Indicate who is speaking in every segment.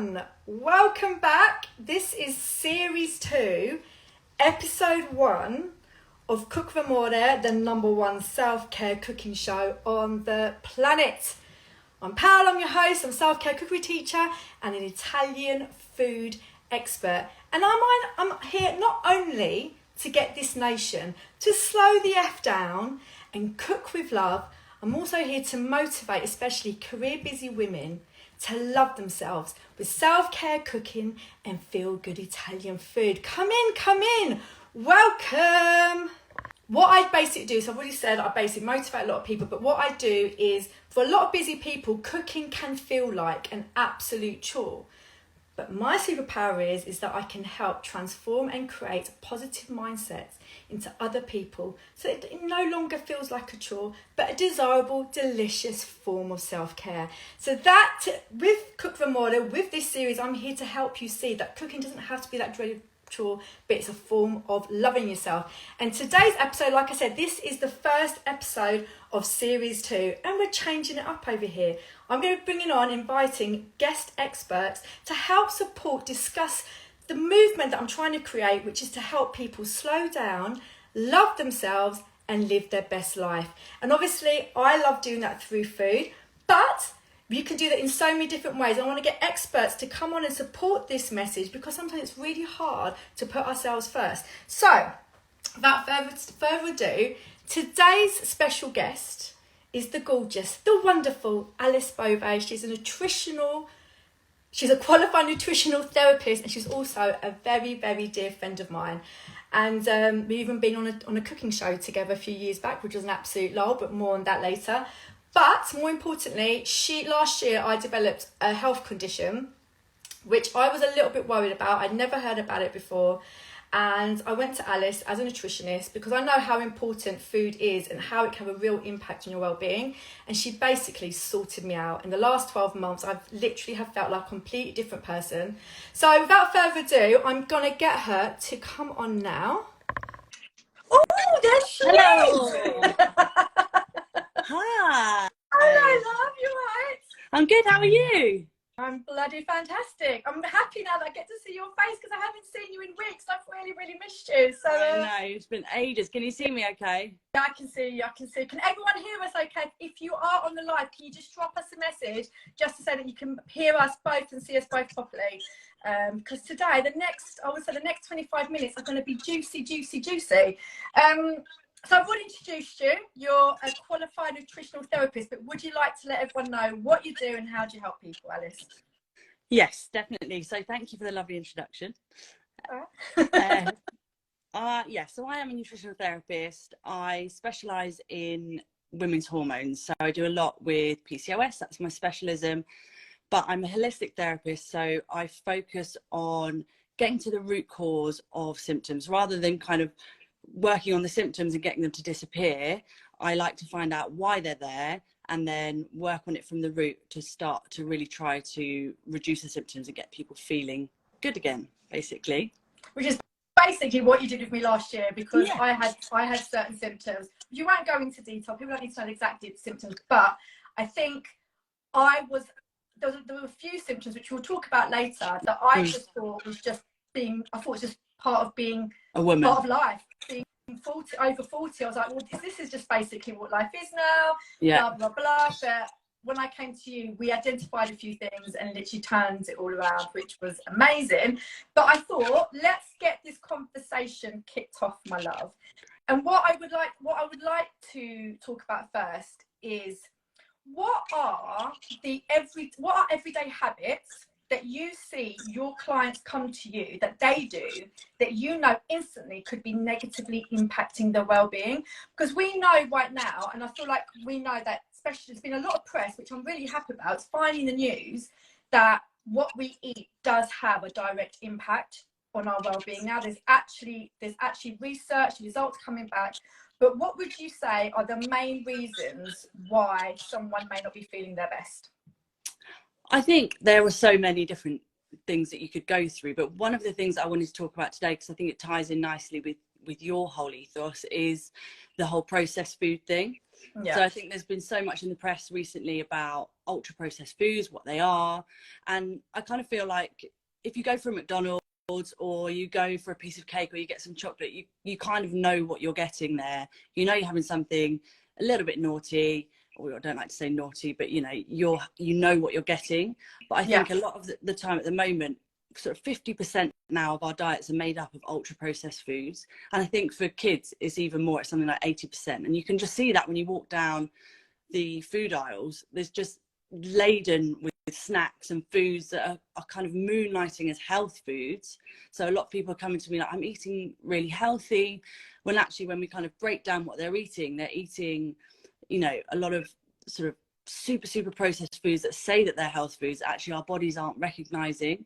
Speaker 1: everyone, welcome back. This is series 2, episode 1 of Cook with Amore, the #1 self-care cooking show on the planet. I'm Paola, I'm your host, I'm a self-care cookery teacher and an Italian food expert. And I'm here not only to get this nation to slow the F down and cook with love, I'm also here to motivate especially career busy women to love themselves with self-care cooking and feel-good Italian food. Come in, welcome. What I basically do, so I've already said I basically motivate a lot of people, but what I do is, for a lot of busy people, cooking can feel like an absolute chore. But my superpower is that I can help transform and create positive mindsets into other people so it no longer feels like a chore, but a desirable, delicious form of self-care. So that, with Cook with Amore, with this series, I'm here to help you see that cooking doesn't have to be that dreaded chore, but it's a form of loving yourself. And today's episode, like I said, this is the first episode of series 2, and we're changing it up over here. I'm going to be bringing on, inviting guest experts to help support, discuss the movement that I'm trying to create, which is to help people slow down, love themselves and live their best life. And obviously I love doing that through food, but you can do that in so many different ways. I want to get experts to come on and support this message, because sometimes it's really hard to put ourselves first. So without further ado, today's special guest is the gorgeous, the wonderful Aless Bove. She's a qualified nutritional therapist, and she's also a very, very dear friend of mine. And we've even been on a cooking show together a few years back, which was an absolute lol, but more on that later. But more importantly, last year I developed a health condition, which I was a little bit worried about. I'd never heard about it before. And I went to Aless as a nutritionist because I know how important food is and how it can have a real impact on your well-being. And she basically sorted me out. In the last 12 months, I've literally have felt like a completely different person. So without further ado, I'm going to get her to come on now. Oh, there she is!
Speaker 2: Hi.
Speaker 1: Hello, love. You alright?
Speaker 2: I'm good. How are you?
Speaker 1: I'm bloody fantastic. I'm happy now that I get to see your face, because I haven't seen you in weeks. I've really, really missed you. So
Speaker 2: I know, it's been ages. Can you see me okay?
Speaker 1: Yeah, I can see you. I can see. Can everyone hear us okay? If you are on the live, can you just drop us a message just to say that you can hear us both and see us both properly? Because today, the next 25 minutes are going to be juicy, juicy, juicy. So I've already introduced you. You're a qualified nutritional therapist, but would you like to let everyone know what you do and how do you help people, Aless?
Speaker 2: Yes, definitely. So thank you for the lovely introduction. So I am a nutritional therapist. I specialise in women's hormones. So I do a lot with PCOS, that's my specialism. But I'm a holistic therapist, so I focus on getting to the root cause of symptoms rather than kind of working on the symptoms and getting them to disappear. I like to find out why they're there and then work on it from the root to start to really try to reduce the symptoms and get people feeling good again, basically.
Speaker 1: Which is basically what you did with me last year, because
Speaker 2: Yeah.
Speaker 1: I had certain symptoms. You won't go into detail, people don't need to know the exact symptoms, but I think there were a few symptoms which we'll talk about later that I just thought was just part of being
Speaker 2: a woman,
Speaker 1: part of life. Being over 40, I was like, well, this is just basically what life is now.
Speaker 2: Yeah.
Speaker 1: Blah blah blah. But when I came to you, we identified a few things and literally turned it all around, which was amazing. But I thought, let's get this conversation kicked off, my love. And what I would like to talk about first is what are everyday habits that you see your clients come to you that they do that you know instantly could be negatively impacting their well-being? Because we know right now, and I feel like we know that, especially there's been a lot of press, which I'm really happy about, it's finding the news that what we eat does have a direct impact on our well-being. Now there's actually research results coming back. But what would you say are the main reasons why someone may not be feeling their best?
Speaker 2: I think there are so many different things that you could go through, but one of the things I wanted to talk about today, because I think it ties in nicely with your whole ethos is the whole processed food thing.
Speaker 1: Yeah.
Speaker 2: So I think there's been so much in the press recently about ultra processed foods, what they are, and I kind of feel like if you go for a McDonald's or you go for a piece of cake or you get some chocolate, you kind of know what you're getting there. You know you're having something a little bit naughty, or I don't like to say naughty, but you know what you're getting. But I think a lot of the time at the moment, sort of 50% now of our diets are made up of ultra processed foods, and I think for kids it's even more. It's something like 80%, and you can just see that when you walk down the food aisles. There's just laden with snacks and foods that are kind of moonlighting as health foods. So a lot of people are coming to me like, I'm eating really healthy, when actually when we kind of break down what they're eating a lot of sort of super processed foods that say that they're health foods, actually our bodies aren't recognizing.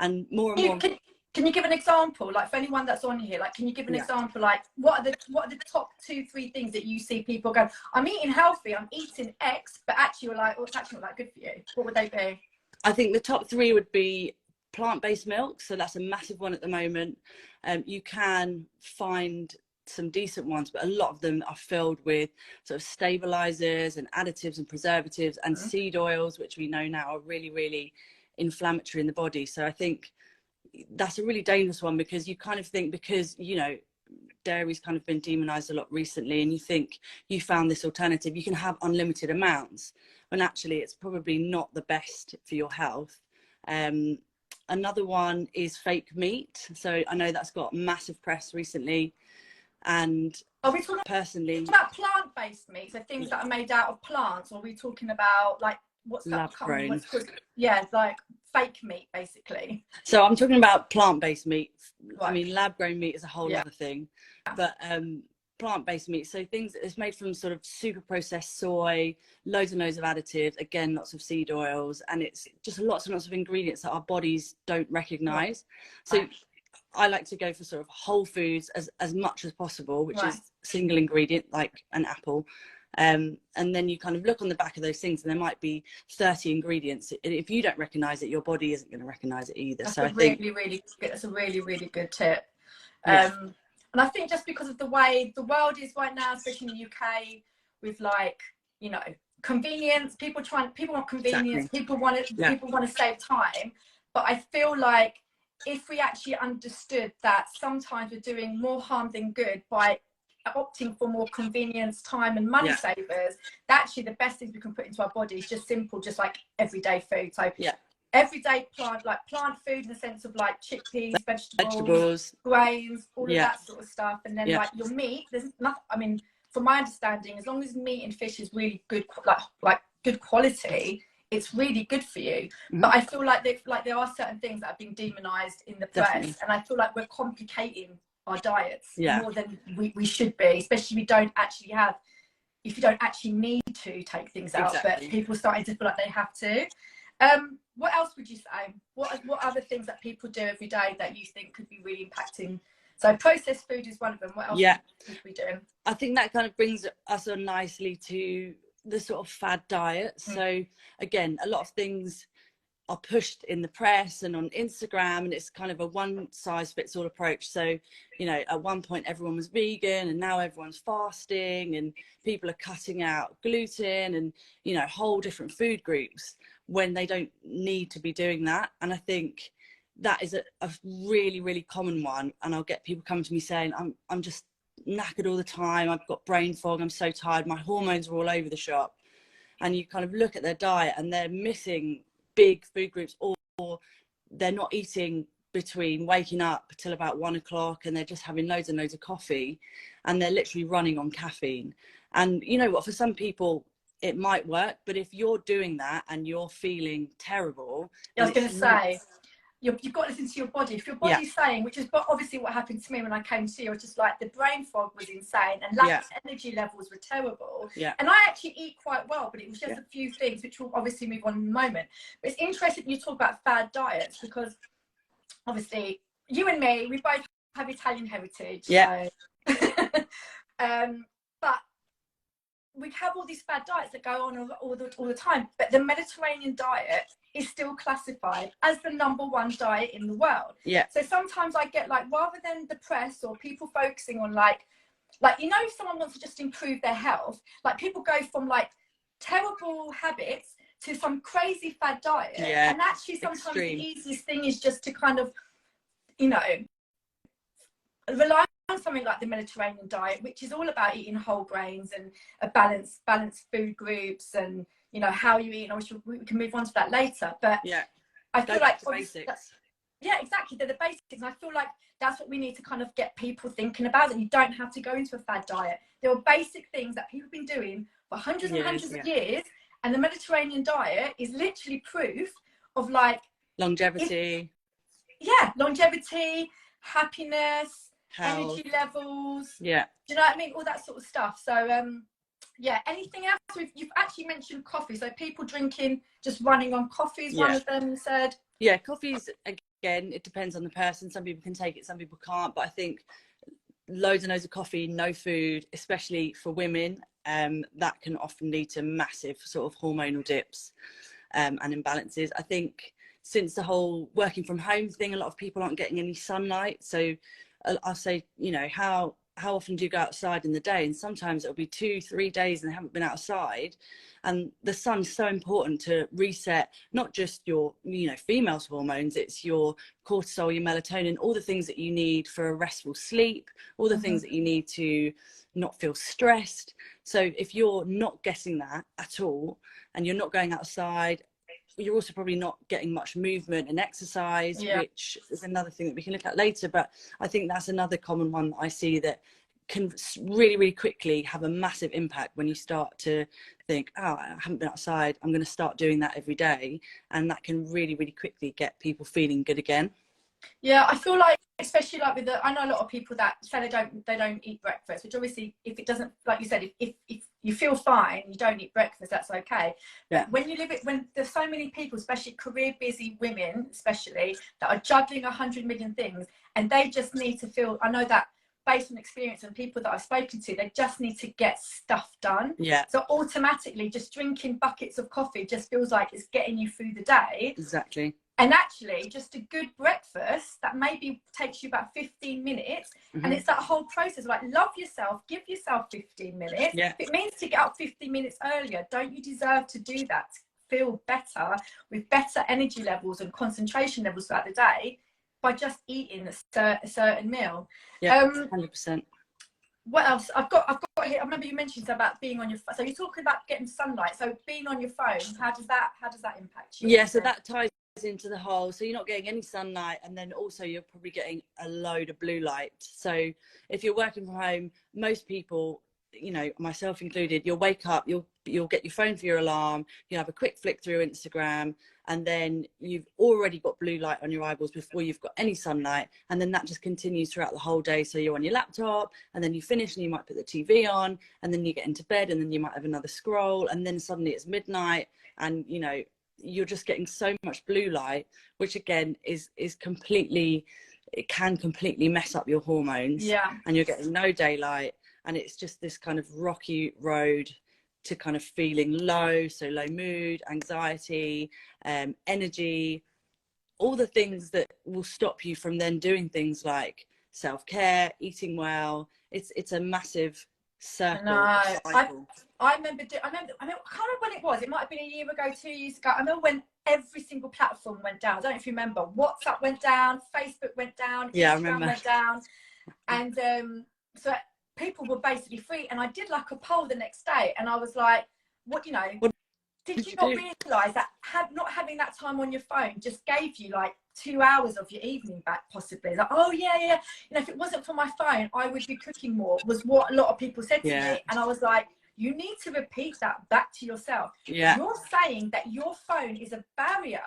Speaker 2: And more
Speaker 1: can you give an example, like for anyone that's on here, like can you give an example, like what are the top 2-3 things that you see people go, I'm eating healthy, I'm eating X, but actually you're like, oh, it's actually not that good for you? What would they be?
Speaker 2: I think the top 3 would be plant-based milk, so that's a massive one at the moment. You can find some decent ones, but a lot of them are filled with sort of stabilizers and additives and preservatives and seed oils, which we know now are really, really inflammatory in the body. So I think that's a really dangerous one, because you kind of think, because dairy's kind of been demonized a lot recently, and you think you found this alternative, you can have unlimited amounts, when actually it's probably not the best for your health. Another one is fake meat. So I know that's got massive press recently, and
Speaker 1: are we talking
Speaker 2: personally
Speaker 1: about plant-based meat, so things that are made out of plants, or are we talking about like what's that
Speaker 2: lab grown?
Speaker 1: Yeah, like fake meat basically.
Speaker 2: So I'm talking about plant-based meat.
Speaker 1: Right.
Speaker 2: I mean, lab grown meat is a whole other thing, but plant-based meat, so things that is made from sort of super processed soy, loads and loads of additives, again lots of seed oils, and it's just lots and lots of ingredients that our bodies don't recognize. So I like to go for sort of whole foods as much as possible, which is single ingredient, like an apple. And then you kind of look on the back of those things, and there might be 30 ingredients. And if you don't recognize it, your body isn't going to recognize it either.
Speaker 1: That's a really, really good tip. And I think just because of the way the world is right now, especially in the UK, with like, convenience, people want convenience, people want to save time. But I feel like if we actually understood that sometimes we're doing more harm than good by opting for more convenience, time and money savers, that actually the best things we can put into our body is just simple, just like everyday food. So everyday plant food, in the sense of like chickpeas, vegetables, grains, all of that sort of stuff. And then like your meat, there's nothing, I mean, from my understanding, as long as meat and fish is really good, like good quality, it's really good for you. But I feel like there are certain things that have been demonized in the press, and I feel like we're complicating our diets more than we should be, especially if you don't actually need to take things out, but people starting to feel like they have to. What else would you say? What other things that people do every day that you think could be really impacting? So processed food is one of them. What else would we do?
Speaker 2: I think that kind of brings us on nicely to the sort of fad diet. So again, a lot of things are pushed in the press and on Instagram, and it's kind of a one size fits all approach. So, at one point everyone was vegan, and now everyone's fasting, and people are cutting out gluten and, whole different food groups when they don't need to be doing that. And I think that is a really, really common one. And I'll get people coming to me saying, I'm just knackered all the time. I've got brain fog. I'm so tired. My hormones are all over the shop. And you kind of look at their diet, and they're missing big food groups, or they're not eating between waking up till about 1 o'clock, and they're just having loads and loads of coffee, and they're literally running on caffeine. And you know what, for some people it might work, but if you're doing that and you're feeling terrible,
Speaker 1: I was going to say, you've got to listen to your body. If your body's saying, which is obviously what happened to me when I came to you, it was just like the brain fog was insane, and energy levels were terrible. And I actually eat quite well, but it was just a few things, which we'll obviously move on in a moment. But it's interesting you talk about fad diets, because obviously you and me, we both have Italian heritage. So but we have all these fad diets that go on all the time. But the Mediterranean diet is still classified as the #1 diet in the world.
Speaker 2: Yeah.
Speaker 1: So sometimes I get like, rather than the press or people focusing on like, you know, if someone wants to just improve their health, like people go from like terrible habits to some crazy fad diet.
Speaker 2: Yeah.
Speaker 1: And actually sometimes
Speaker 2: Extreme.
Speaker 1: the easiest thing is just to kind of, you know, rely on something like the Mediterranean diet, which is all about eating whole grains and a balanced food groups, and you know how you eat. And we can move on to that later. But
Speaker 2: Yeah,
Speaker 1: I feel like
Speaker 2: basics.
Speaker 1: Yeah, exactly. They're the basics. And I feel like that's what we need to kind of get people thinking about, that you don't have to go into a fad diet. There are basic things that people have been doing for hundreds and hundreds of years. And the Mediterranean diet is literally proof of like
Speaker 2: longevity.
Speaker 1: Longevity, happiness,
Speaker 2: health,
Speaker 1: energy levels.
Speaker 2: Yeah.
Speaker 1: Do you know what I mean? All that sort of stuff. So yeah, anything else? You've actually mentioned coffee. So people drinking, just running on coffee is one of them, you said.
Speaker 2: Yeah, coffee's, again, it depends on the person. Some people can take it, some people can't. But I think loads and loads of coffee, no food, especially for women, that can often lead to massive sort of hormonal dips and imbalances. I think since the whole working from home thing, a lot of people aren't getting any sunlight. So I'll say, you know, how often do you go outside in the day? And sometimes it'll be 2-3 days and they haven't been outside. And the sun's so important to reset not just your, you know, female's hormones, it's your cortisol, your melatonin, all the things that you need for a restful sleep, all the things that you need to not feel stressed. So if you're not getting that at all, and you're not going outside, you're also probably not getting much movement and exercise, which is another thing that we can look at later. But I think that's another common one that I see that can really, really quickly have a massive impact when you start to think, oh, I haven't been outside, I'm going to start doing that every day. And that can really, really quickly get people feeling good again.
Speaker 1: Yeah, I feel like, especially like with I know a lot of people that say they don't eat breakfast, which obviously, if it doesn't, like you said, if you feel fine, you don't eat breakfast, that's okay. But when you live it, when there's so many people, especially career busy women, especially, that are juggling 100 million things, and they just need to feel, I know that based on experience and people that I've spoken to, they just need to get stuff done. So automatically just drinking buckets of coffee just feels like it's getting you through the day.
Speaker 2: Exactly.
Speaker 1: And actually, just a good breakfast that maybe takes you about 15 minutes. And it's that whole process, like, love yourself, give yourself 15 minutes. If it means to get up 15 minutes earlier, don't you deserve to do that, to feel better, with better energy levels and concentration levels throughout the day, by just eating a certain meal?
Speaker 2: 100%.
Speaker 1: What else? I've got here. I remember you mentioned about being on your phone. So you're talking about getting sunlight. So being on your phone, how does that impact you?
Speaker 2: Yeah, so that ties into the whole, so you're not getting any sunlight, and then also you're probably getting a load of blue light. So if you're working from home, most people, you know, myself included, you'll wake up, you'll get your phone for your alarm, you have a quick flick through Instagram, and then you've already got blue light on your eyeballs before you've got any sunlight. And then that just continues throughout the whole day. So you're on your laptop, and then you finish and you might put the TV on, and then you get into bed, and then you might have another scroll, and then suddenly it's midnight, and you know, you're just getting so much blue light, which again is completely, it can completely mess up your hormones. And you're getting no daylight, and it's just this kind of rocky road to kind of feeling low. So low mood, anxiety, energy, all the things that will stop you from then doing things like self-care, eating well. It's a massive circle.
Speaker 1: I remember, I can't remember when it was. It might have been a year ago, 2 years ago. I remember when every single platform went down. I don't know if you remember. WhatsApp went down, Facebook went down, Instagram went down. And so people were basically free. And I did like a poll the next day. And I was like, what, you know, did you not realise that not having that time on your phone just gave you like 2 hours of your evening back, possibly? Like, oh yeah, you know, if it wasn't for my phone, I would be cooking more, was what a lot of people said to me. And I was like, you need to repeat that back to yourself. You're saying that your phone is a barrier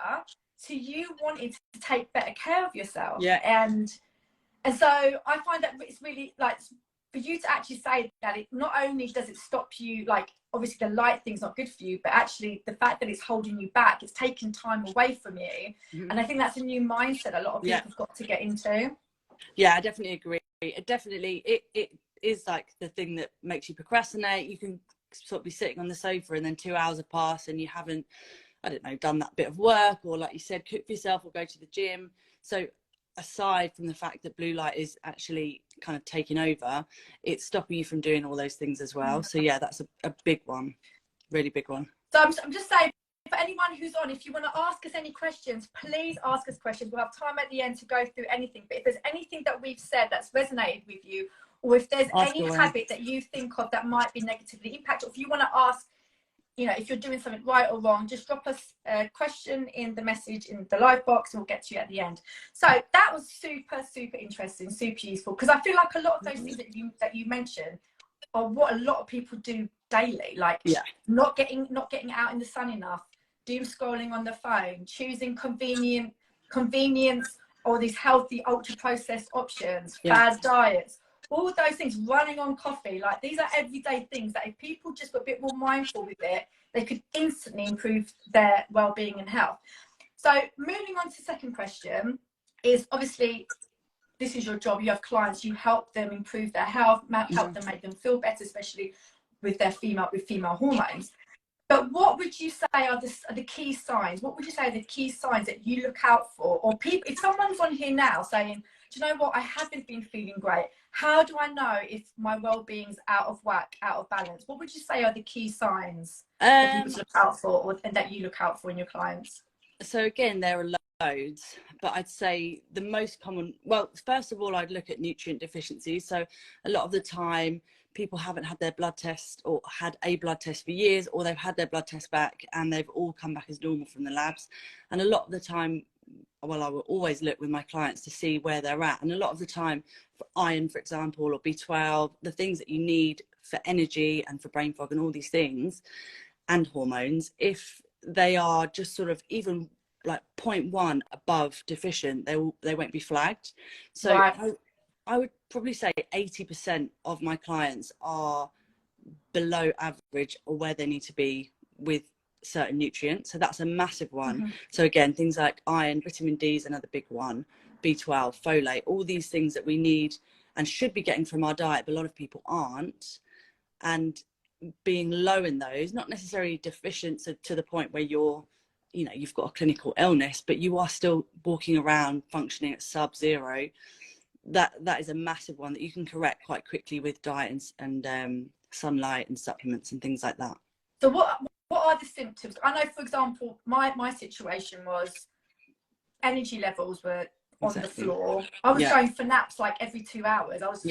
Speaker 1: to you wanting to take better care of yourself. And so I find that it's really, like, for you to actually say that, it not only does it stop you, like, obviously the light thing's not good for you, but actually the fact that it's holding you back, it's taking time away from you. And I think that's a new mindset a lot of people have got to get into.
Speaker 2: I definitely agree. It is like the thing that makes you procrastinate. You can sort of be sitting on the sofa, and then 2 hours have passed and you haven't I don't know, done that bit of work, or like you said, cook for yourself or go to the gym. So aside from the fact that blue light is actually kind of taking over, it's stopping you from doing all those things as well. So yeah, that's a big one, really big one.
Speaker 1: So I'm just saying, for anyone who's on, if you want to ask us any questions, please ask us questions. We'll have time at the end to go through anything. But if there's anything that we've said that's resonated with you, or if there's any habit that you think of that might be negatively impacted, or if you want to ask, you know, if you're doing something right or wrong, just drop us a question in the message in the live box and we'll get to you at the end. So that was super, super interesting, super useful, because I feel like a lot of those things that you mentioned are what a lot of people do daily, like not getting out in the sun enough, doom scrolling on the phone, choosing convenience or these healthy ultra processed options, fad diets, all those things, running on coffee. Like, these are everyday things that if people just were a bit more mindful with it, they could instantly improve their well-being and health. So moving on to the second question is, obviously this is your job, you have clients, you help them improve their health, help them make them feel better, especially with their female hormones. But what would you say are the key signs? What would you say are the key signs that you look out for? Or people, if someone's on here now saying, do you know what, I haven't been feeling great, how do I know if my well-being's out of whack, out of balance? What would you say are the key signs for people to look out for, and that you look out for in your clients?
Speaker 2: So again, there are loads, but I'd say the most common, well, first of all, I'd look at nutrient deficiencies. So a lot of the time people haven't had their blood test, or had a blood test for years, or they've had their blood test back and they've all come back as normal from the labs. And a lot of the time, well, I will always look with my clients to see where they're at. And a lot of the time, for iron, for example, or B12, the things that you need for energy and for brain fog and all these things, and hormones, if they are just sort of even like 0.1 above deficient, they won't be flagged. So I would probably say 80% of my clients are below average, or where they need to be with certain nutrients. So that's a massive one. So again, things like iron, vitamin D is another big one, B12, folate, all these things that we need and should be getting from our diet, but a lot of people aren't. And being low in those, not necessarily deficient to the point where you're, you know, you've got a clinical illness, but you are still walking around functioning at sub-zero, that is a massive one that you can correct quite quickly with diet and sunlight and supplements and things like that.
Speaker 1: So what are the symptoms? I know, for example, my situation was energy levels were on the floor. I was going for naps like every 2 hours. I was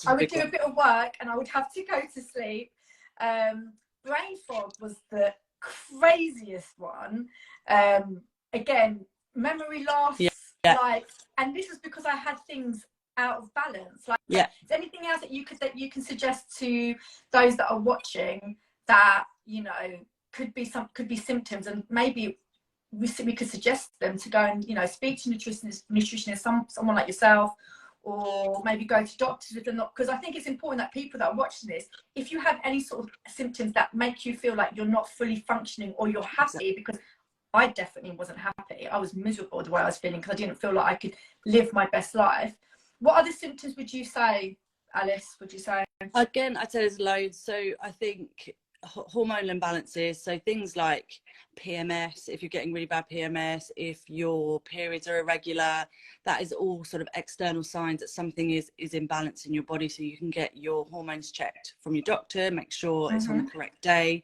Speaker 1: I would do a bit of work and I would have to go to sleep. Brain fog was the craziest one. Again, memory loss, like, and this is because I had things out of balance. Like, is there anything else that you can suggest to those that are watching that, you know, could be symptoms, and maybe we could suggest them to go and, you know, speak to nutritionists, someone like yourself, or maybe go to doctors if they're not, because I think it's important that people that are watching this, if you have any sort of symptoms that make you feel like you're not fully functioning or you're happy, because I definitely wasn't happy. I was miserable the way I was feeling because I didn't feel like I could live my best life. What other symptoms would you say, Alice, would you say?
Speaker 2: Again, I'd say there's loads. So I think hormonal imbalances, so things like PMS, if you're getting really bad PMS, if your periods are irregular, that is all sort of external signs that something is imbalanced in your body. So you can get your hormones checked from your doctor, make sure it's on the correct day.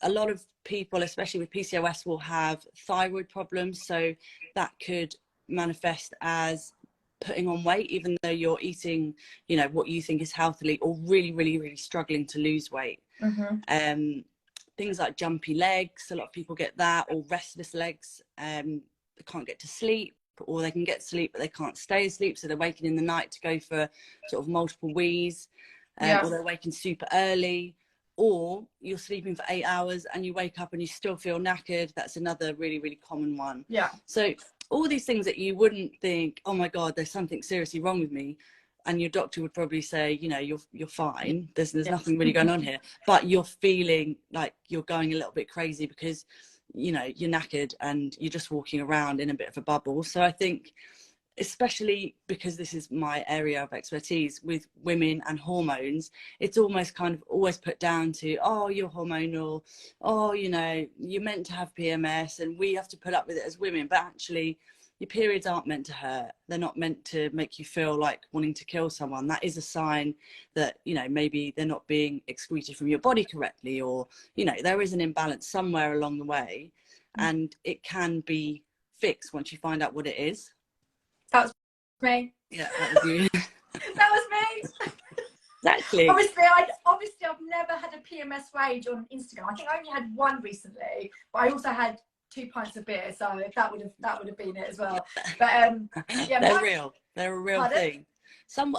Speaker 2: A lot of people, especially with PCOS, will have thyroid problems, so that could manifest as putting on weight, even though you're eating, you know, what you think is healthily, or really, really, really struggling to lose weight. Things like jumpy legs, a lot of people get that, or restless legs. They can't get to sleep, or they can get sleep but they can't stay asleep, so they're waking in the night to go for sort of multiple wees, or they're waking super early, or you're sleeping for 8 hours and you wake up and you still feel knackered. That's another really, really common one. So all these things that you wouldn't think, oh my God, there's something seriously wrong with me, and your doctor would probably say, you know, you're fine, there's nothing really going on here, but you're feeling like you're going a little bit crazy because, you know, you're knackered and you're just walking around in a bit of a bubble. So I think especially because this is my area of expertise with women and hormones, it's almost kind of always put down to, oh, you're hormonal, oh, you know, you're meant to have PMS and we have to put up with it as women. But actually, your periods aren't meant to hurt. They're not meant to make you feel like wanting to kill someone. That is a sign that, you know, maybe they're not being excreted from your body correctly, or, you know, there is an imbalance somewhere along the way, and it can be fixed once you find out what it is.
Speaker 1: That was me.
Speaker 2: Yeah, that was you.
Speaker 1: That was me.
Speaker 2: Exactly.
Speaker 1: Obviously, I've never had a PMS rage on Instagram. I think I only had one recently, but I also had 2 pints of beer, so that would have been it as well. But yeah,
Speaker 2: they're real. They're a real
Speaker 1: Pardon?
Speaker 2: thing.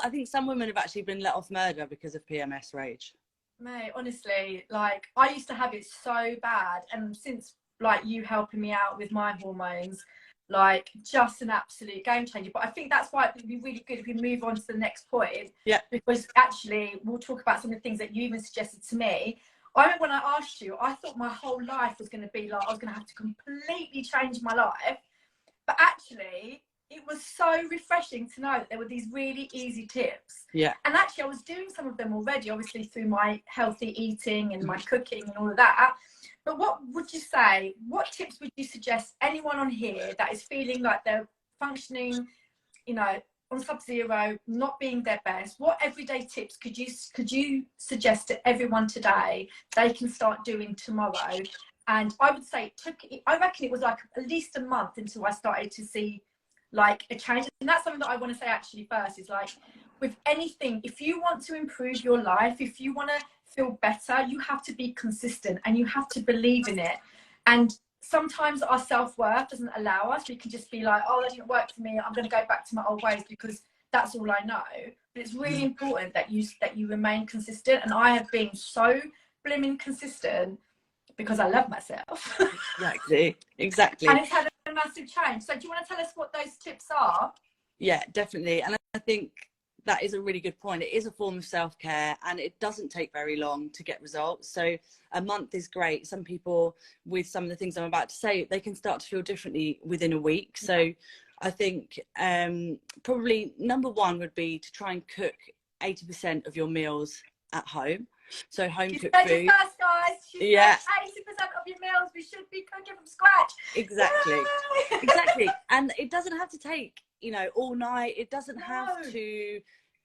Speaker 2: I think some women have actually been let off murder because of PMS rage.
Speaker 1: Mate, honestly, like I used to have it so bad, and since like you helping me out with my hormones, like just an absolute game changer. But I think that's why it would be really good if we move on to the next point.
Speaker 2: Yeah.
Speaker 1: Because actually, we'll talk about some of the things that you even suggested to me. I remember when I asked you, I thought my whole life was going to be like, I was going to have to completely change my life. But actually, it was so refreshing to know that there were these really easy tips.
Speaker 2: Yeah.
Speaker 1: And actually, I was doing some of them already, obviously through my healthy eating and my cooking and all of that. But what would you say, what tips would you suggest anyone on here that is feeling like they're functioning, you know, on sub-zero, not being their best? What everyday tips could you suggest to everyone today they can start doing tomorrow? And I would say I reckon it was like at least a month until I started to see like a change. And that's something that I want to say actually first, is like with anything, if you want to improve your life, if you want to feel better, you have to be consistent and you have to believe in it. And sometimes our self-worth doesn't allow us. We can just be like, oh, that didn't work for me, I'm going to go back to my old ways because that's all I know. But it's really important that you remain consistent, and I have been so blimmin' consistent because I love myself.
Speaker 2: Exactly.
Speaker 1: And it's had a massive change. So do you want to tell us what those tips are?
Speaker 2: Yeah, definitely. And I think that is a really good point. It is a form of self-care, and it doesn't take very long to get results. So a month is great. Some people, with some of the things I'm about to say, they can start to feel differently within a week. So I think probably number one would be to try and cook 80% of your meals at home. So home cooked food.
Speaker 1: First, guys. She said 80% of your meals we should be cooking from scratch.
Speaker 2: Exactly.
Speaker 1: Yay!
Speaker 2: Exactly. And it doesn't have to take, you know, all night. It doesn't have to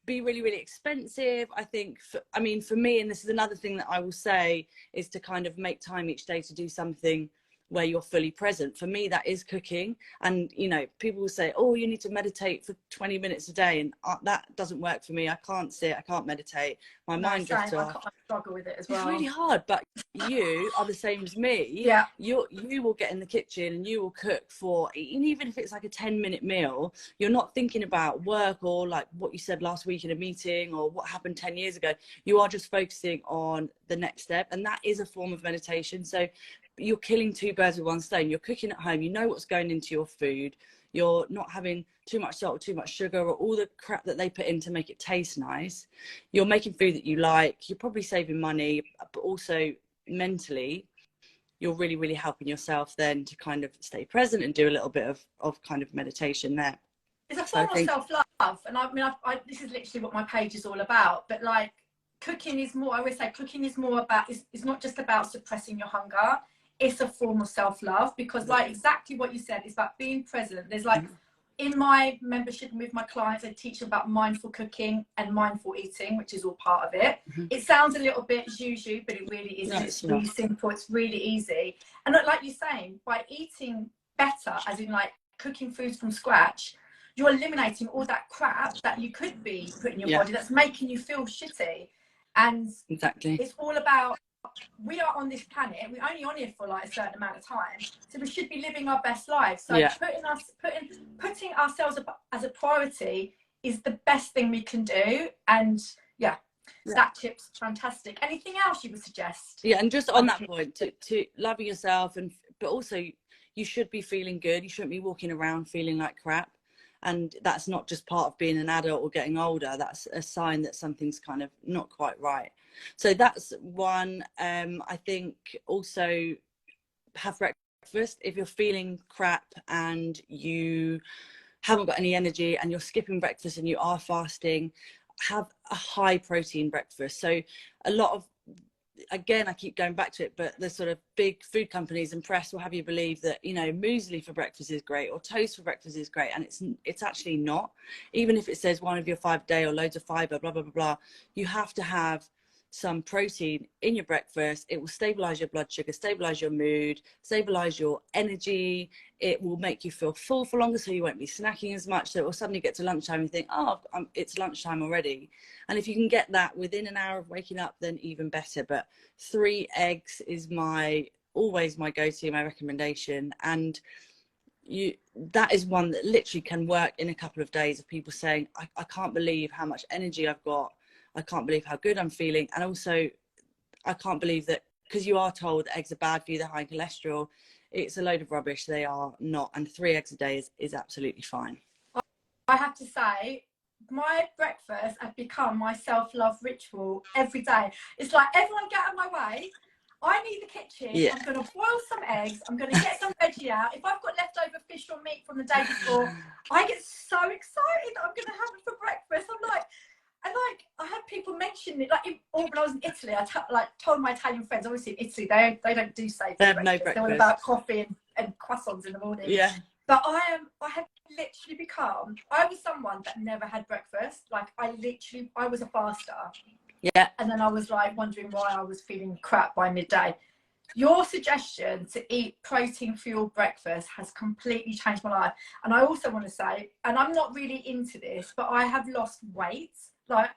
Speaker 2: be really, really expensive. I think, for me, and this is another thing that I will say, is to kind of make time each day to do something where you're fully present. For me, that is cooking. And, you know, people will say, oh, you need to meditate for 20 minutes a day. And that doesn't work for me. I can't sit, I can't meditate. My mind drifts off.
Speaker 1: I struggle with it as well.
Speaker 2: It's really hard, but you are the same as me.
Speaker 1: Yeah.
Speaker 2: You will get in the kitchen and you will cook for, even if it's like a 10-minute meal, you're not thinking about work or like what you said last week in a meeting or what happened 10 years ago. You are just focusing on the next step. And that is a form of meditation. So you're killing two birds with one stone. You're cooking at home. You know what's going into your food. You're not having too much salt or too much sugar or all the crap that they put in to make it taste nice. You're making food that you like. You're probably saving money, but also mentally, you're really, really helping yourself then to kind of stay present and do a little bit of kind of meditation there.
Speaker 1: It's a form of self-love. And I mean, this is literally what my page is all about. But like, cooking is more, I always say cooking is more about, it's not just about suppressing your hunger. It's a form of self-love, because like exactly what you said, it's about being present. There's like, in my membership and with my clients, I teach about mindful cooking and mindful eating, which is all part of it. It sounds a little bit zhuzh, but it really is. It's really simple. It's really easy. And like you're saying, by eating better, as in like cooking foods from scratch, you're eliminating all that crap that you could be putting in your body that's making you feel shitty. And it's all about, we are on this planet, we're only on here for like a certain amount of time, so we should be living our best lives. So putting ourselves as a priority is the best thing we can do. And that tip's fantastic. Anything else you would suggest?
Speaker 2: And just on that point, to loving yourself, but also you should be feeling good. You shouldn't be walking around feeling like crap. And that's not just part of being an adult or getting older. That's a sign that something's kind of not quite right. So that's one. I think also have breakfast. If you're feeling crap and you haven't got any energy and you're skipping breakfast and you are fasting, have a high protein breakfast. So a lot of, again, I keep going back to it, but the sort of big food companies and press will have you believe that, you know, muesli for breakfast is great or toast for breakfast is great, and it's actually not. Even if it says 1 of your 5 a day or loads of fiber, blah blah blah blah, you have to have some protein in your breakfast. It will stabilize your blood sugar, stabilize your mood, stabilize your energy. It will make you feel full for longer, so you won't be snacking as much. So it will suddenly get to lunchtime and you think, oh, it's lunchtime already. And if you can get that within an hour of waking up, then even better. But 3 eggs is always my go-to, my recommendation. And that is one that literally can work in a couple of days, of people saying, I can't believe how much energy I've got. I can't believe how good I'm feeling. And also, I can't believe that, because you are told that eggs are bad for you, they're high in cholesterol. It's a load of rubbish. They are not. And 3 eggs a day is absolutely fine.
Speaker 1: I have to say, my breakfast has become my self-love ritual every day. It's like, everyone get out of my way. I need the kitchen. Yeah. I'm going to boil some eggs. I'm going to get some veggie out. If I've got leftover fish or meat from the day before, I get so excited that I'm going to have it for breakfast. I'm like, and like, I had people mention it, like, when I was in Italy, I told my Italian friends, obviously in Italy, they don't do safe
Speaker 2: they have
Speaker 1: breakfast.
Speaker 2: No breakfast.
Speaker 1: They're all about coffee and croissants in the morning.
Speaker 2: Yeah.
Speaker 1: But I have literally become, I was someone that never had breakfast. Like, I was a faster.
Speaker 2: Yeah.
Speaker 1: And then I was like wondering why I was feeling crap by midday. Your suggestion to eat protein-fueled breakfast has completely changed my life. And I also want to say, and I'm not really into this, but I have lost weight. Like,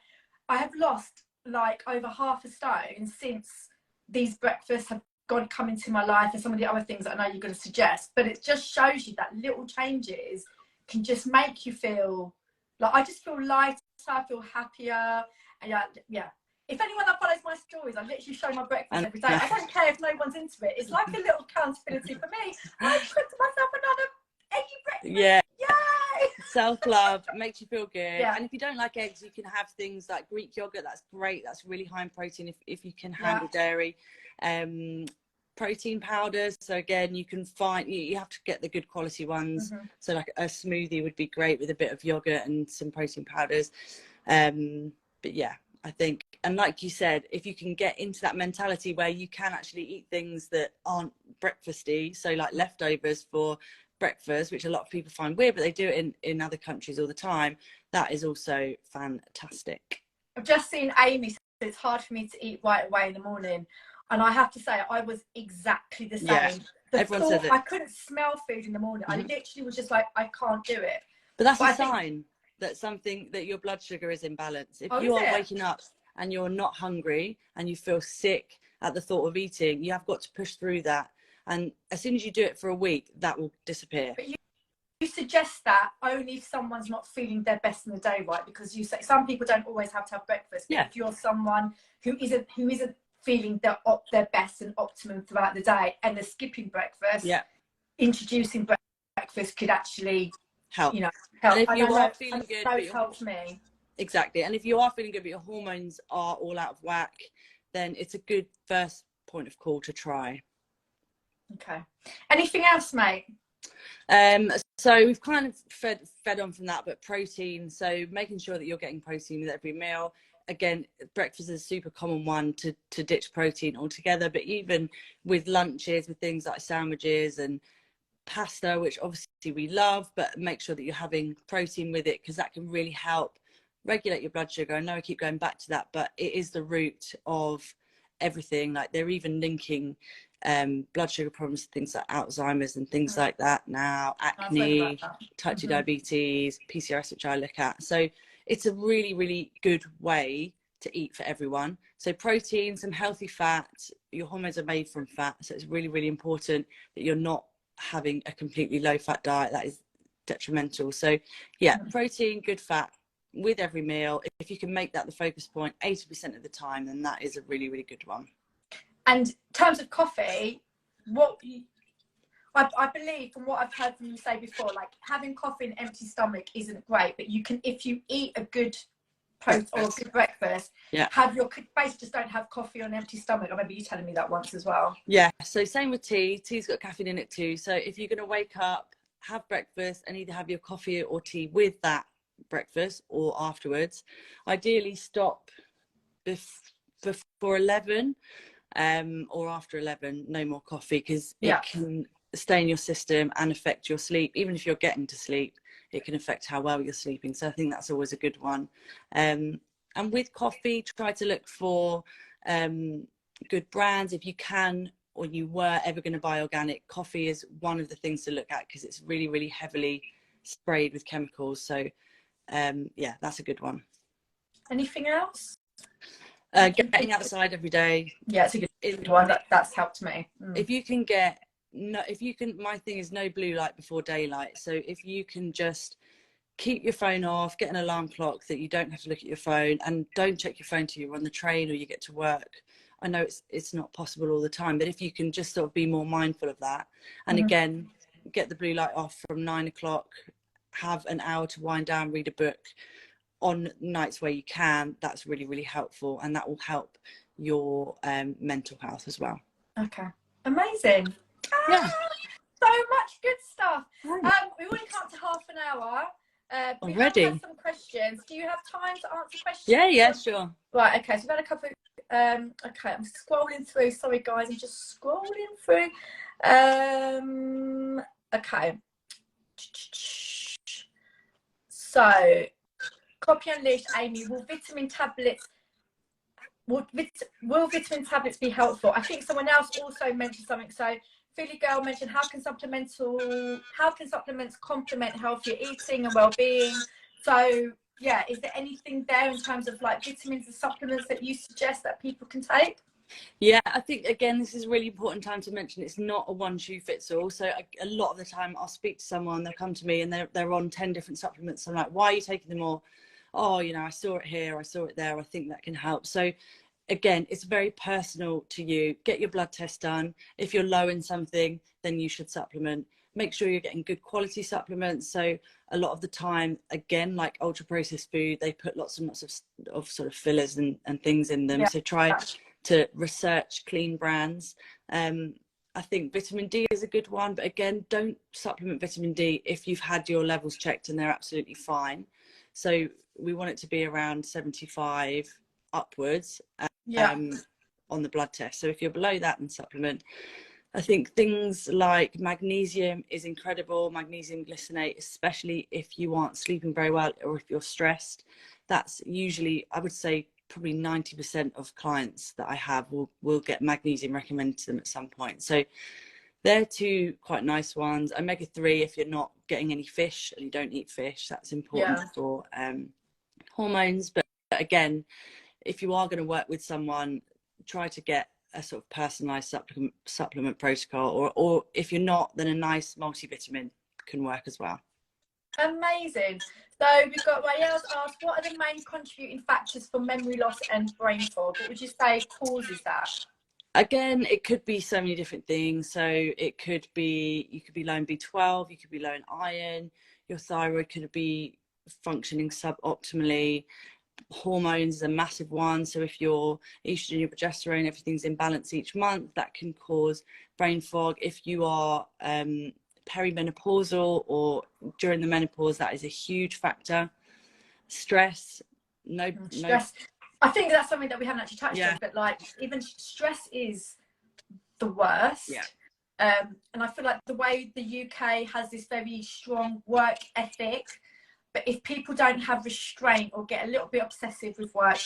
Speaker 1: I have lost like over half a stone since these breakfasts have come into my life, and some of the other things that I know you're going to suggest. But it just shows you that little changes can just make you feel like, I just feel lighter, I feel happier. And yeah. If anyone that follows my stories, I literally show my breakfast every day. I don't care if no one's into it. It's like a little accountability for me. I cooked myself another eggy breakfast.
Speaker 2: Yeah.
Speaker 1: Yay!
Speaker 2: Self-love makes you feel good.
Speaker 1: Yeah.
Speaker 2: And if you don't like eggs, you can have things like Greek yogurt. That's great. That's really high in protein if you can handle dairy. Protein powders. So again, you can find, you have to get the good quality ones. Mm-hmm. So like a smoothie would be great with a bit of yogurt and some protein powders. But yeah, I think, and like you said, if you can get into that mentality where you can actually eat things that aren't breakfasty, so like leftovers for breakfast, which a lot of people find weird, but they do it in other countries all the time, that is also fantastic.
Speaker 1: I've just seen Amy say it's hard for me to eat right away in the morning, and I have to say I was exactly the same. Yeah,
Speaker 2: everyone says it.
Speaker 1: I couldn't smell food in the morning. Mm-hmm. I literally was just like, I can't do it.
Speaker 2: But that's a sign that your blood sugar is in balance. If you are waking up and you're not hungry and you feel sick at the thought of eating, you have got to push through that. And as soon as you do it for a week, that will disappear. But
Speaker 1: you suggest that only if someone's not feeling their best in the day, right? Because you say some people don't always have to have breakfast. But if you're someone who isn't feeling their best and optimum throughout the day, and they're skipping breakfast, introducing breakfast could actually help. You know, help.
Speaker 2: And if you are feeling good, but
Speaker 1: it helps me.
Speaker 2: Exactly. And if you are feeling good, but your hormones are all out of whack, then it's a good first point of call to try.
Speaker 1: Okay. Anything else, mate?
Speaker 2: So we've kind of fed on from that, but protein. So making sure that you're getting protein with every meal. Again, breakfast is a super common one to ditch protein altogether, but even with lunches, with things like sandwiches and pasta, which obviously we love, but make sure that you're having protein with it, because that can really help regulate your blood sugar. I know I keep going back to that, but it is the root of everything. Like, they're even linking blood sugar problems to things like Alzheimer's and things like that now, acne, type 2 diabetes, PCOS, which I look at. So it's a really, really good way to eat for everyone. So protein, some healthy fat. Your hormones are made from fat, so it's really, really important that you're not having a completely low fat diet. That is detrimental. So yeah, protein, good fat with every meal. If you can make that the focus point 80% of the time, then that is a really, really good one.
Speaker 1: And in terms of coffee, I believe, from what I've heard from you say before, like, having coffee in an empty stomach isn't great, but you can, if you eat a good breakfast, have your, basically just don't have coffee on an empty stomach. I remember you telling me that once as well.
Speaker 2: Yeah, so same with tea. Tea's got caffeine in it too. So if you're going to wake up, have breakfast and either have your coffee or tea with that breakfast or afterwards. Ideally stop before 11 or after 11, no more coffee, because it can stay in your system and affect your sleep. Even if you're getting to sleep, it can affect how well you're sleeping. So I think that's always a good one. And with coffee, try to look for good brands if you can, or you were ever going to buy organic. Coffee is one of the things to look at because it's really, really heavily sprayed with chemicals. So yeah, that's a good one.
Speaker 1: Anything else?
Speaker 2: Getting outside every day.
Speaker 1: Yeah, it's a good one. That's helped me.
Speaker 2: If you can get my thing is no blue light before daylight. So if you can just keep your phone off, get an alarm clock that you don't have to look at your phone, and don't check your phone till you're on the train or you get to work. I know it's not possible all the time, but if you can just sort of be more mindful of that, and again, get the blue light off from 9 o'clock, have an hour to wind down, read a book on nights where you can, that's really, really helpful, and that will help your mental health as well.
Speaker 1: Okay, amazing.
Speaker 2: Yeah,
Speaker 1: so much good stuff. We already come up to half an hour. We
Speaker 2: already
Speaker 1: have had some questions. Do you have time to answer questions?
Speaker 2: Yeah, sure.
Speaker 1: Right, okay, so we've had a couple. Okay, I'm scrolling through. Sorry guys, I'm just scrolling through. Okay, so Copy Unleashed, Amy, will vitamin tablets be helpful? I think someone else also mentioned something. So Philly Girl mentioned, how can supplements complement healthier eating and well-being? So yeah, is there anything there in terms of like vitamins and supplements that you suggest that people can take?
Speaker 2: Yeah, I think again this is a really important time to mention it's not a one shoe fits all. So a lot of the time I'll speak to someone, they'll come to me and they're on 10 different supplements. I'm like, why are you taking them all? Oh, you know, I saw it here, I saw it there, I think that can help. So again, it's very personal to you. Get your blood test done. If you're low in something, then you should supplement. Make sure you're getting good quality supplements. So a lot of the time, again, like ultra processed food, they put lots and lots of sort of fillers and things in them. So try to research clean brands. I think vitamin D is a good one, but again, don't supplement vitamin D if you've had your levels checked and they're absolutely fine. So we want it to be around 75 upwards on the blood test. So if you're below that, then supplement. I think things like magnesium is incredible. Magnesium glycinate, especially if you aren't sleeping very well or if you're stressed. That's usually, I would say, probably 90% of clients that I have will get magnesium recommended to them at some point. So they're two quite nice ones. Omega-3, if you're not getting any fish and you don't eat fish, that's important for hormones. But again, if you are going to work with someone, try to get a sort of personalized supplement protocol, or if you're not, then a nice multivitamin can work as well.
Speaker 1: Amazing. So we've got Rael's asked, what are the main contributing factors for memory loss and brain fog? What would you say causes that? Again,
Speaker 2: it could be so many different things. So it could be, you could be low in B12, you could be low in iron, your thyroid could be functioning suboptimally. Hormones is a massive one. So if your estrogen, your progesterone, everything's in balance each month, that can cause brain fog. If you are perimenopausal or during the menopause, that is a huge factor. Stress.
Speaker 1: I think that's something that we haven't actually touched on, but like even stress is the worst. And I feel like the way the UK has this very strong work ethic, but if people don't have restraint or get a little bit obsessive with work,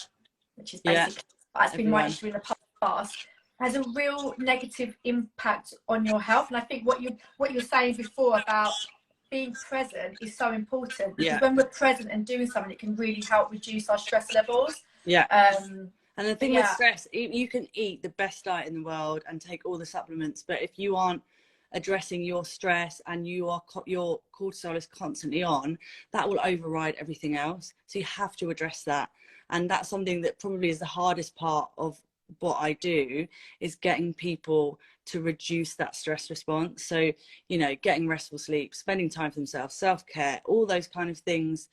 Speaker 1: which is basically that's been my issue in the past, has a real negative impact on your health. And I think what you're saying before about being present is so important, because when we're present and doing something, it can really help reduce our stress levels.
Speaker 2: And the thing with stress, you can eat the best diet in the world and take all the supplements, but if you aren't addressing your stress and your cortisol is constantly on, that will override everything else. So you have to address that, and that's something that probably is the hardest part of what I do, is getting people to reduce that stress response. So, you know, getting restful sleep, spending time for themselves, self-care, all those kind of things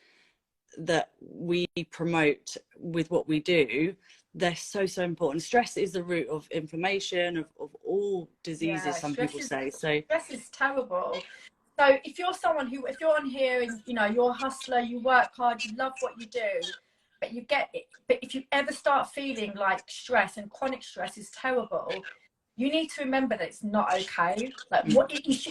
Speaker 2: that we promote with what we do, they're so important. Stress is the root of inflammation, of all diseases, some people say. So
Speaker 1: stress is terrible.
Speaker 3: So if you're someone who, if you're on here and, you know, you're a hustler, you work hard, you love what you do, but you get it, but if you ever start feeling like stress, and chronic stress is terrible, you need to remember that it's not okay. Like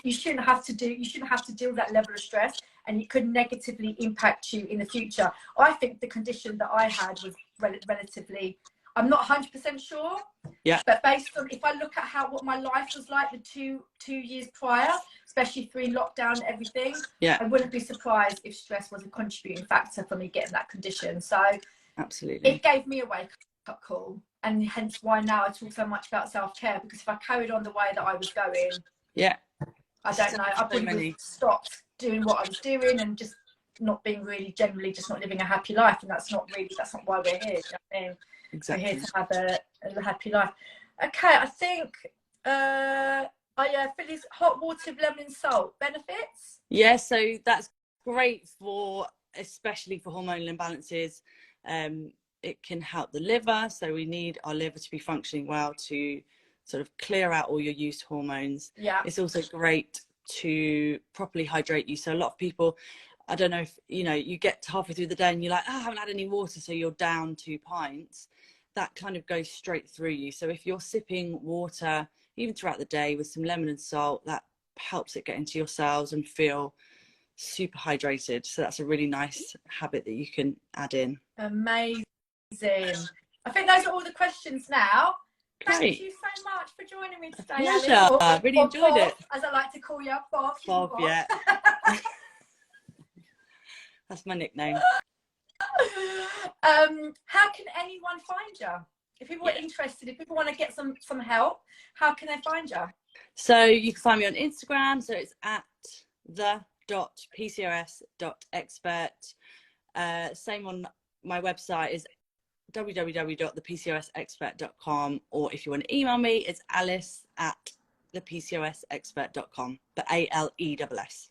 Speaker 3: you shouldn't have to do, you shouldn't have to deal with that level of stress, and it could negatively impact you in the future. I think the condition that I had was relatively, I'm not 100% sure,
Speaker 2: yeah,
Speaker 3: but based on, if I look at what my life was like the two years prior, especially through lockdown and everything,
Speaker 2: yeah,
Speaker 3: I wouldn't be surprised if stress was a contributing factor for me getting that condition. So
Speaker 2: absolutely,
Speaker 3: it gave me a wake-up call, and hence why now I talk so much about self-care, because if I carried on the way that I was going,
Speaker 2: yeah,
Speaker 3: I don't know, I probably would have stopped doing what I was doing and just not being really, generally just not living a happy life. And that's not why we're here. You know what I mean?
Speaker 2: exactly.
Speaker 3: We're here to have a happy life. Okay, I think fill this hot water with lemon and salt benefits.
Speaker 2: Yeah, so that's great especially for hormonal imbalances. It can help the liver, so we need our liver to be functioning well to sort of clear out all your used hormones.
Speaker 3: Yeah,
Speaker 2: it's also great to properly hydrate you. So a lot of people, I don't know if you know, you get halfway through the day and you're like, I haven't had any water, so you're down 2 pints. That kind of goes straight through you. So if you're sipping water even throughout the day with some lemon and salt, that helps it get into your cells and feel super hydrated. So that's a really nice habit that you can add in.
Speaker 3: Amazing. I think those are all the questions now.
Speaker 2: Great.
Speaker 3: Thank you so much for joining me today,
Speaker 2: Pleasure.
Speaker 3: Aless.
Speaker 2: Really enjoyed
Speaker 3: Bob,
Speaker 2: it.
Speaker 3: as I like to call you, Bob.
Speaker 2: Bob, yeah. That's my nickname.
Speaker 3: How can anyone find you? If people are interested, if people want to get some help, how can they find you?
Speaker 2: So you can find me on Instagram. So it's at the.pcos.expert. Same on my website is www.thepcosexpert.com, or if you want to email me, it's alice@thepcosexpert.com, but ALESS.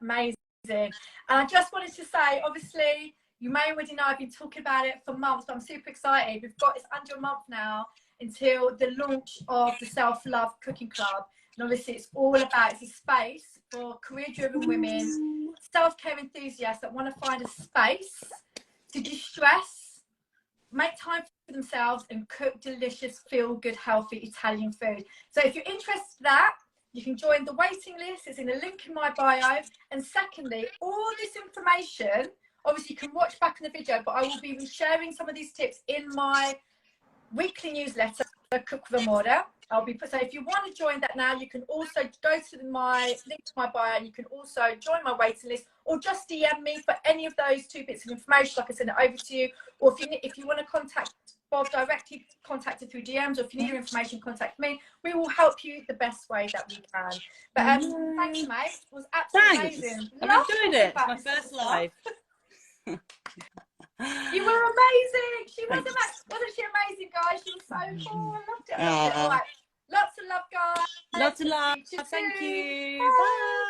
Speaker 3: Amazing. And I just wanted to say, obviously, you may already know I've been talking about it for months, but I'm super excited. It's under a month now until the launch of the Self-Love Cooking Club. And obviously it's a space for career-driven women, self-care enthusiasts that want to find a space to de-stress, make time for themselves, and cook delicious, feel-good, healthy Italian food. So if you're interested in that, you can join the waiting list. It's in a link in my bio. And secondly, all this information, obviously you can watch back in the video, but I will be sharing some of these tips in my weekly newsletter, Cook with Amore. So if you want to join that now, you can also go to my link to my bio, and you can also join my waiting list, or just DM me for any of those 2 bits of information. Like I send it over to you, or if you want to contact Bob directly, contact it through DMs, or if you need your information, contact me. We will help you the best way that we can. But thanks, mate. It was absolutely amazing.
Speaker 2: I've enjoyed it. It's my first live.
Speaker 3: You were amazing. Wasn't she amazing, guys? She was so cool. I loved it. All right. Lots of love, guys.
Speaker 2: Lots of love. Thank you. Bye.